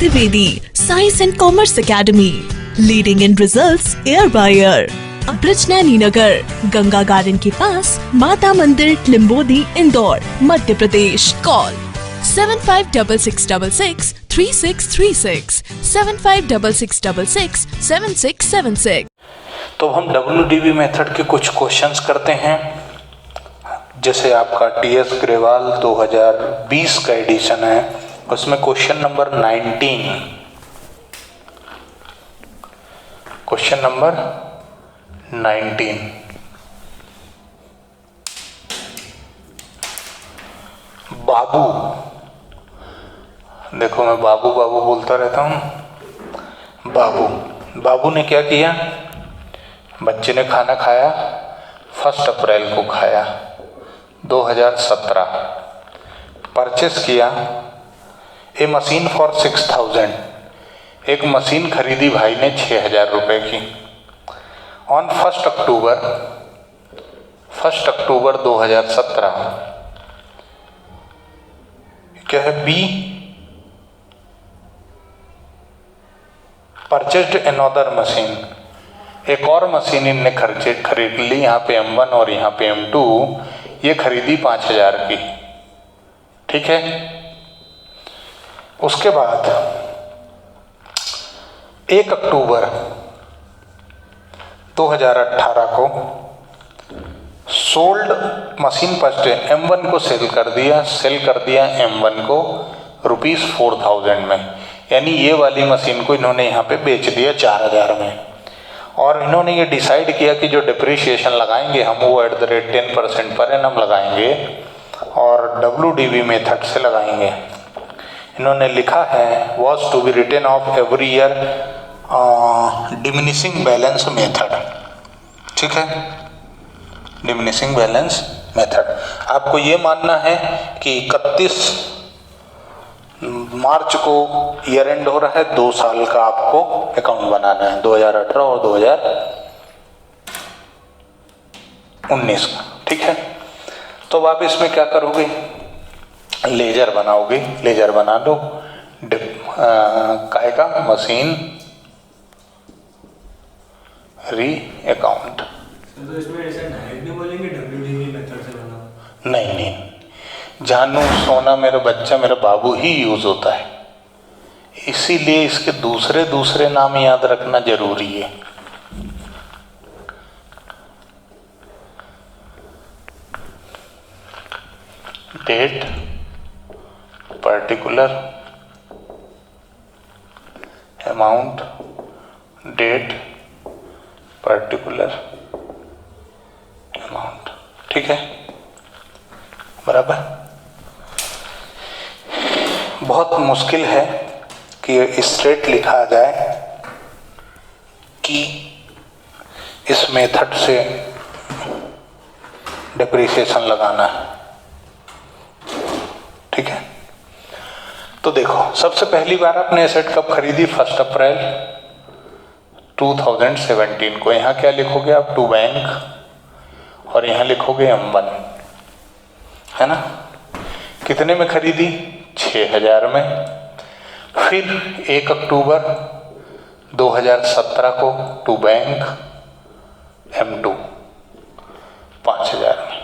Divedi Science and Commerce Academy, leading in results year by year. Brajnaini Nagar, Ganga garden के पास, माता मंदिर, लिम्बोदी, इंदौर, मध्य प्रदेश। कॉल 7566663636, 7566667676। तो हम WDV मेथड के कुछ क्वेश्चंस करते हैं। जैसे आपका TS ग्रेवाल 2020 का एडिशन है, उसमें क्वेश्चन नंबर 19, क्वेश्चन नंबर 19, बाबू, देखो मैं बाबू बाबू बोलता रहता हूँ। बाबू ने क्या किया? बच्चे ने खाना खाया, 1 अप्रैल को खाया 2017। परचेस किया ए मशीन फॉर 6000, एक मशीन खरीदी भाई ने 6000 रुपए की। ऑन 1 अक्टूबर 2017 क्या है? बी परचेस्ड अनदर मशीन, एक और मशीन इनने खरीद ली। यहाँ पे M1 और यहाँ पे M2, ये खरीदी 5000 की। ठीक है। उसके बाद 1 अक्टूबर 2018 को सोल्ड मशीन फर्स्ट M1 को सेल कर दिया M1 को ₹4000 में, यानी ये वाली मशीन को इन्होंने यहाँ पे बेच दिया 4000 में। और इन्होंने ये डिसाइड किया कि जो डिप्रिसिएशन लगाएंगे हम वो @10% पर एनम लगाएंगे और WDV मेथड से लगाएंगे। इन्होंने लिखा है was to be written off every year diminishing balance method. ठीक है, डिमिनिशिंग बैलेंस मेथड। आपको ये मानना है कि 31 मार्च को ईयर एंड हो रहा है, 2 साल का आपको अकाउंट बनाना है, 2018 और 2019 का। ठीक है, तो आप इसमें क्या करोगे? लेजर बनाओगे। लेजर बना लो। काय का मशीन री अकाउंट। तो इसमें ऐसा डायरेक्ट नहीं बोलेंगे WDV मेथड से बना? नहीं, जानू सोना मेरा बच्चा मेरा बाबू ही यूज होता है, इसीलिए इसके दूसरे नाम याद रखना जरूरी है। Date, particular, amount, date, particular, amount. ठीक है, बराबर। बहुत मुश्किल है कि स्ट्रेट लिखा जाए कि इस मेथड से डिप्रिसिएशन लगाना है। ठीक है, तो देखो सबसे पहली बार आपने एसेट कब खरीदी? 1 अप्रैल 2017 को। यहाँ क्या लिखोगे आप? टू बैंक, और यहाँ लिखोगे M1, है ना। कितने में खरीदी? 6000 में। फिर 1 अक्टूबर 2017 को टू बैंक M2 5000 में।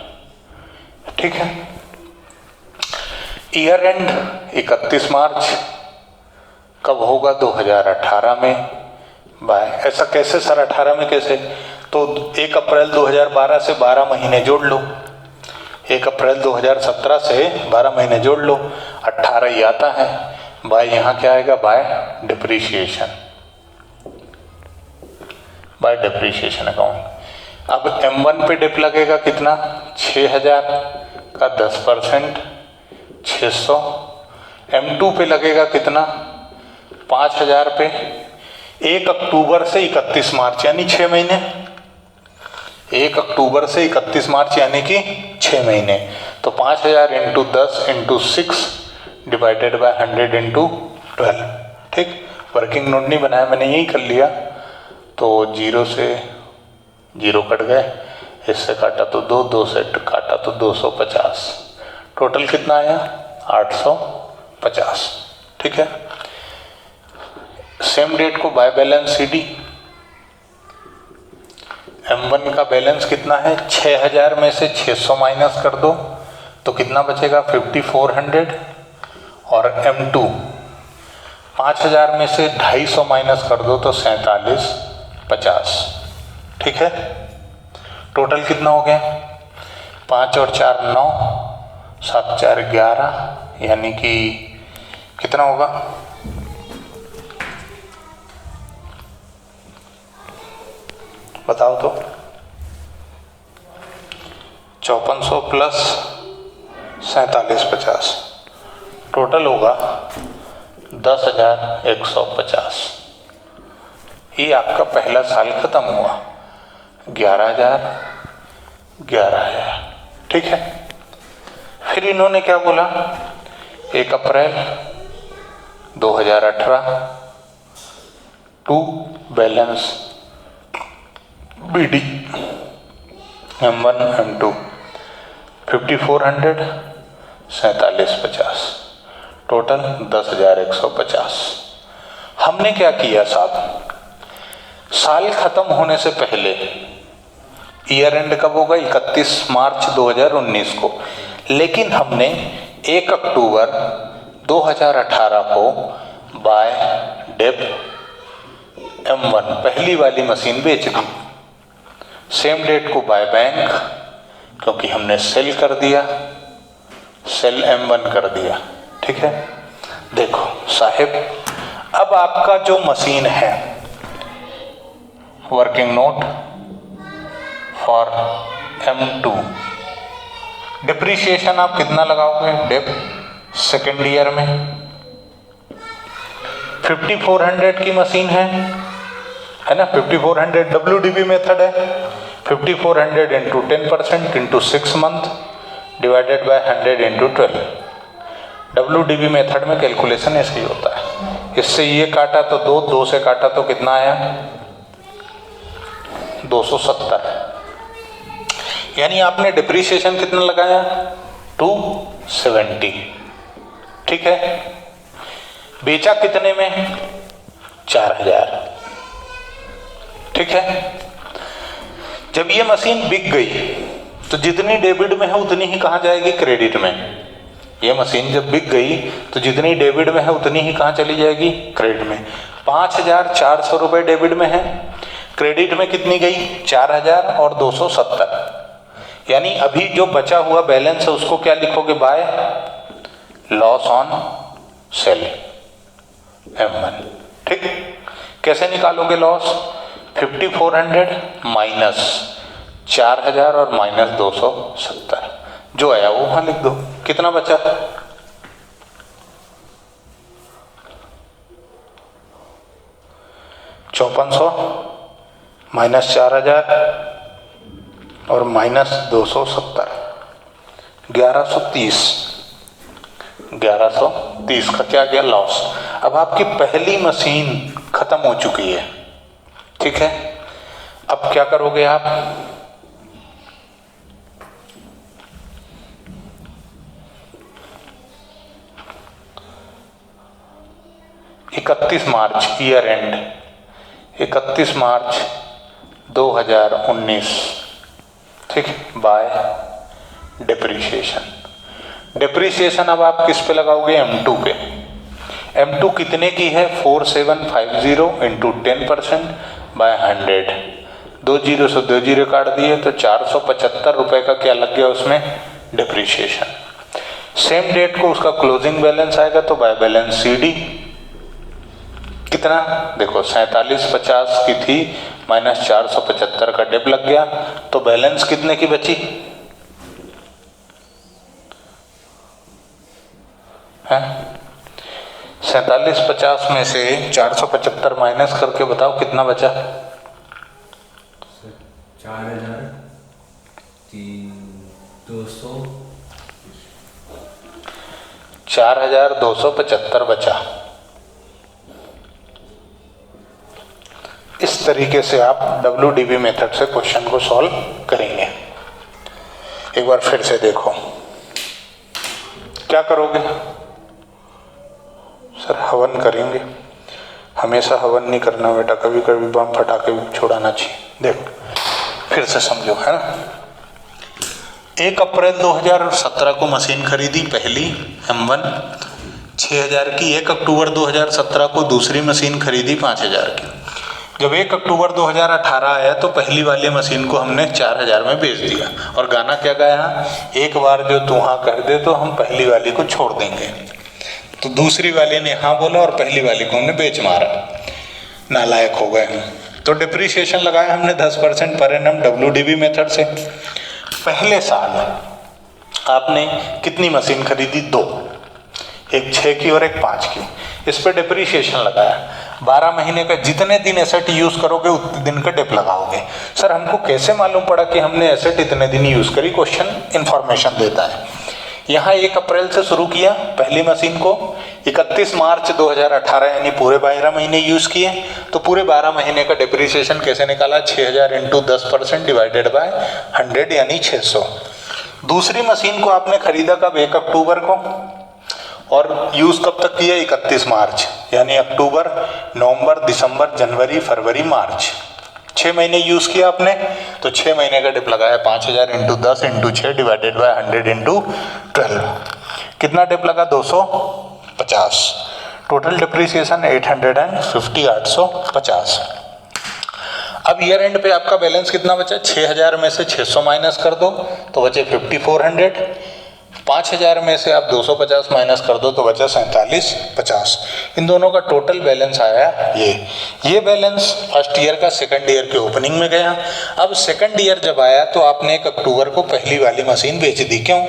ठीक है, ईयर एंड 31 मार्च कब होगा? 2018 में। बाय ऐसा कैसे सर? 18 में कैसे? तो 1 अप्रैल 2012 से 12 महीने जोड़ लो। 1 अप्रैल 2017 से 12 महीने जोड़ लो, 18 ही आता है। बाय यहाँ क्या आएगा? By depreciation, by depreciation account. अब M1 पे डिप लगेगा कितना? 6000 का 10%, 600। M2 पे लगेगा कितना? 5000 पे। 1 अक्टूबर से 31 मार्च यानी 6 महीने। 1 अक्टूबर से 31 मार्च यानी कि 6 महीने। तो 5000 × 10 × 6 डिवाइडेड बाय 100 × 12। ठीक, वर्किंग नोट नहीं बनाया मैंने, यही कर लिया। तो 0 से 0 कट गए, इससे काटा तो 2, 2 से काटा तो 250। टोटल कितना आया? 850। ठीक है, सेम डेट को बाय बैलेंस CD। M1 का बैलेंस कितना है, 6000 में से 600 माइनस कर दो तो कितना बचेगा, 5400। और M2 5000 में से 250 माइनस कर दो तो 4750। ठीक है, टोटल कितना हो गया, 5 और 4 9, 7 4 11, यानी कि कितना होगा, बताओ तो, 5400 प्लस 4750, टोटल होगा 10,150। ये आपका पहला साल खत्म हुआ, 11,000 11,000। ठीक है, फिर इन्होंने क्या बोला, 1 April 2018 to balance BD M1 M2 5400 4750, total 10,150। हमने क्या किया साहब, साल खत्म होने से पहले, ईयर एंड कब होगा, 31 मार्च 2019 को, लेकिन हमने 1 अक्टूबर 2018 को बाय डेप M1 पहली वाली मशीन बेच दी। सेम डेट को बाय बैंक, क्योंकि हमने सेल कर दिया, सेल M1 कर दिया। ठीक है, देखो साहिब, अब आपका जो मशीन है, working note for M2, depreciation आप कितना लगाओगे, डेप सेकेंड ईयर में 5400 की मशीन है ना, 5400 WDB मेथड है, 5400 into 10% into 6 month divided by 100 into 12। WDB method में कैलकुलेशन ऐसे ही होता है, इससे ये काटा तो 2 से काटा तो कितना आया, 270। यानी आपने डिप्रिसिएशन कितना लगाया, 270। ठीक है, बेचा कितने में, 4000। ठीक है, जब ये मशीन बिक गई तो जितनी डेबिट में है उतनी ही कहाँ जाएगी, क्रेडिट में। ये मशीन जब बिक गई तो जितनी डेबिट में है उतनी ही कहाँ चली जाएगी, क्रेडिट में। 5,400 रुपये डेबिट में है, क्रेडिट में कितनी गई, 4,000 और 270। यानी अभी जो बचा हुआ बैलेंस है उसको क्या लिखोगे, by loss on sale M1। ठीक, कैसे निकालोगे लॉस, 5400 माइनस 4000 और माइनस 270, जो आया वो वहां लिख दो। कितना बचा, 5400 माइनस 4000 और माइनस 270, 1130। 1130 का क्या गया, लॉस। अब आपकी पहली मशीन खत्म हो चुकी है। ठीक है, अब क्या करोगे आप, इकतीस मार्च ईयर एंड, 31 मार्च 2019। ठीक, बाय डिप्रिसिएशन। डिप्रिसिएशन अब आप किस पे लगाओगे, M2 पे। M2 कितने की है, 4750 इंटू 10% बाय 100। 2 जीरो से 2 जीरो काट दिए तो 475 रुपए का क्या लग गया उसमें, डिप्रिसिएशन। सेम डेट को उसका क्लोजिंग बैलेंस आएगा तो बाय बैलेंस CD कितना, देखो 4750 की थी, माइनस 475 का डिप लग गया, तो बैलेंस कितने की बची है, 4750 में से 475 माइनस करके बताओ कितना बचा, 4,275 बचा। इस तरीके से आप WDB मेथड से क्वेश्चन को सॉल्व करेंगे। एक बार फिर से देखो, क्या करोगे सर, हवन करेंगे। हमेशा हवन नहीं करना बेटा, कभी कभी बम फटाके भी छुड़ाना चाहिए। देख फिर से समझो, है ना। 1 अप्रैल 2017 को मशीन खरीदी पहली M1 6000 की। 1 अक्टूबर 2017 को दूसरी मशीन खरीदी 5000 की। जब 1 अक्टूबर 2018 आया तो पहली वाली मशीन को हमने 4000 में बेच दिया। और गाना क्या गाया, एक बार जो तू हाँ कर दे तो हम पहली वाली को छोड़ देंगे। तो दूसरी वाली ने हाँ बोला और पहली वाली को हमने बेच मारा, नालायक हो गए हम। तो डिप्रिसिएशन लगाया हमने 10% पर एनम WDV मेथड से। पहले साल आपने कितनी मशीन खरीदी? 2, एक 6 की और एक 5 की। इस पर डिप्रिसिएशन लगाया। 12 महीने का जितने दिन एसेट यूज करोगे उतने दिन का डिप लगाओगे। सर हमको कैसे मालूम पड़ा कि हमने एसेट इतने दिन यूज करी? क्वेश्चन इंफॉर्मेशन देता है। यहाँ 1 अप्रैल से शुरू किया पहली मशीन को, 31 मार्च 2018 यानी पूरे 12 महीने यूज किए। तो पूरे 12 महीने का डिप्रिसिएशन कैसे निकाला? 6000 इंटू 10% डिवाइडेड बाय 100 यानी 600। दूसरी मशीन को आपने खरीदा कब? 1 अक्टूबर को। और यूज कब तक किया? 31 मार्च यानी अक्टूबर, नवंबर, दिसंबर, जनवरी, फरवरी, मार्च। 6 महीने यूज किया आपने। तो 6 महीने का डिप लगाया 5000 into 10 into 6 divided by 100 into 12। कितना डिप लगा? 250। Total depreciation 850, 850। अब ईयर एंड पे आपका बैलेंस कितना बचा? 6000 में से 600 माइनस कर दो तो बचे 5400। 5000 में से आप 250 माइनस कर दो तो बचा 4750। इन दोनों का टोटल बैलेंस आया ये बैलेंस फर्स्ट ईयर का सेकंड ईयर के ओपनिंग में गया। अब सेकंड ईयर जब आया तो आपने 1 अक्टूबर को पहली वाली मशीन बेच दी। क्यों?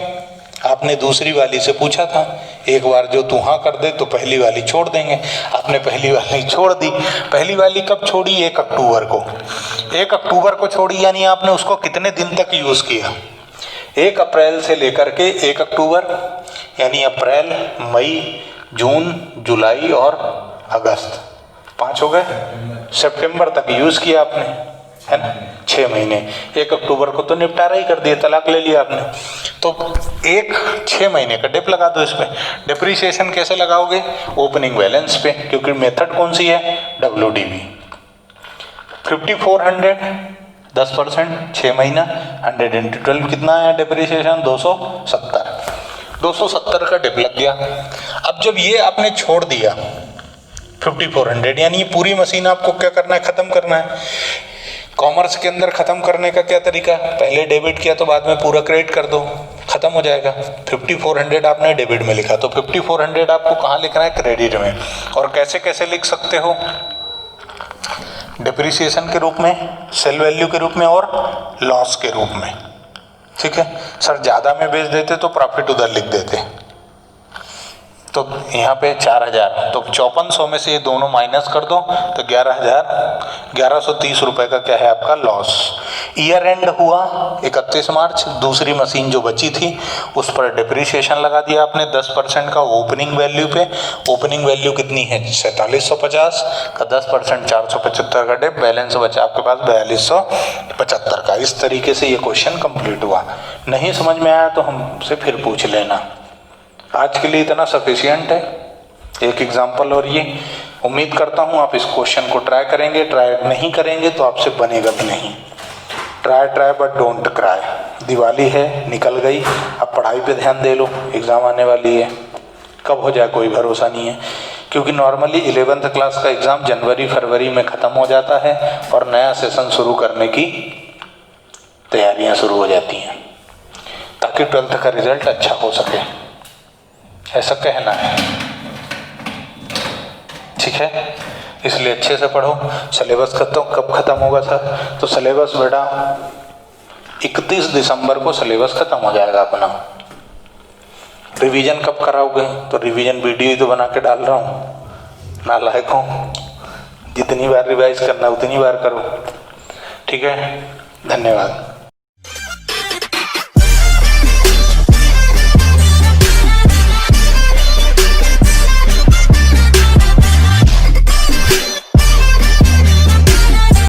आपने दूसरी वाली से पूछा था, एक बार जो तू हाँ कर दे तो पहली वाली छोड़ देंगे। आपने पहली वाली छोड़ दी। पहली वाली कब छोड़ी? 1 अक्टूबर को। 1 अक्टूबर को छोड़ी यानी आपने उसको कितने दिन तक यूज किया? 1 अप्रैल से लेकर के 1 अक्टूबर यानी अप्रैल, मई, जून, जुलाई और अगस्त, 5 हो गए। सितंबर तक यूज किया आपने, है ना, 6 महीने। 1 अक्टूबर को तो निपटारा ही कर दिया, तलाक ले लिया आपने। तो 6 महीने का डिप लगा दो। इस पे डिप्रिसिएशन कैसे लगाओगे? ओपनिंग बैलेंस पे, क्योंकि मेथड कौन सी है? WDV। 5400 10% 6 महीना 100 इंटू 12 कितना आया डिप्रिसिएशन? 270 का डिप लग गया। अब जब ये आपने छोड़ दिया 5400 यानी ये पूरी मशीन आपको क्या करना है? खत्म करना है। कॉमर्स के अंदर खत्म करने का क्या तरीका? पहले डेबिट किया तो बाद में पूरा क्रेडिट कर दो, खत्म हो जाएगा। 5400 आपने डेबिट में लिखा तो 5400 आपको कहाँ लिखना है? क्रेडिट में। और कैसे कैसे लिख सकते हो? डिप्रिसिएशन के रूप में, सेल वैल्यू के रूप में और लॉस के रूप में। ठीक है सर, ज़्यादा में बेच देते तो प्रॉफिट उधर लिख देते। तो यहाँ पे 4000, तो 5400 में से ये दोनों माइनस कर दो तो 11,30 रुपए का क्या है आपका? लॉस। ईयर एंड हुआ 31 मार्च। दूसरी मशीन जो बची थी उस पर डिप्रिसिएशन लगा दिया आपने 10% का ओपनिंग वैल्यू पे। ओपनिंग वैल्यू कितनी है? 4750 का 10% 475 का डिप, बैलेंस बचा आपके पास 4275 का। इस तरीके से ये क्वेश्चन कंप्लीट हुआ। नहीं समझ में आया तो हमसे फिर पूछ लेना। आज के लिए इतना सफिशिएंट है, एक एग्जाम्पल। और ये उम्मीद करता हूँ आप इस क्वेश्चन को ट्राई करेंगे। ट्राई नहीं करेंगे तो आपसे बनेगा भी नहीं। Try but don't cry. Diwali है, निकल गई, अब पढ़ाई पे ध्यान दे लो, एग्ज़ाम आने वाली है। कब हो जाए कोई भरोसा नहीं है, क्योंकि नॉर्मली 11th क्लास का एग्ज़ाम जनवरी फरवरी में ख़त्म हो जाता है और नया सेशन शुरू करने की तैयारियां शुरू हो जाती हैं, ताकि 12th का रिजल्ट अच्छा हो सके, ऐसा कहना है। ठीक है, इसलिए अच्छे से पढ़ो। सिलेबस कब खत्म होगा सर? तो सिलेबस बेटा 31 दिसंबर को सिलेबस खत्म हो जाएगा अपना। रिवीजन कब कराओगे? तो रिवीजन वीडियो ही तो बना के डाल रहा हूँ, नालायक हूँ। जितनी बार रिवाइज करना उतनी बार करो। ठीक है, धन्यवाद।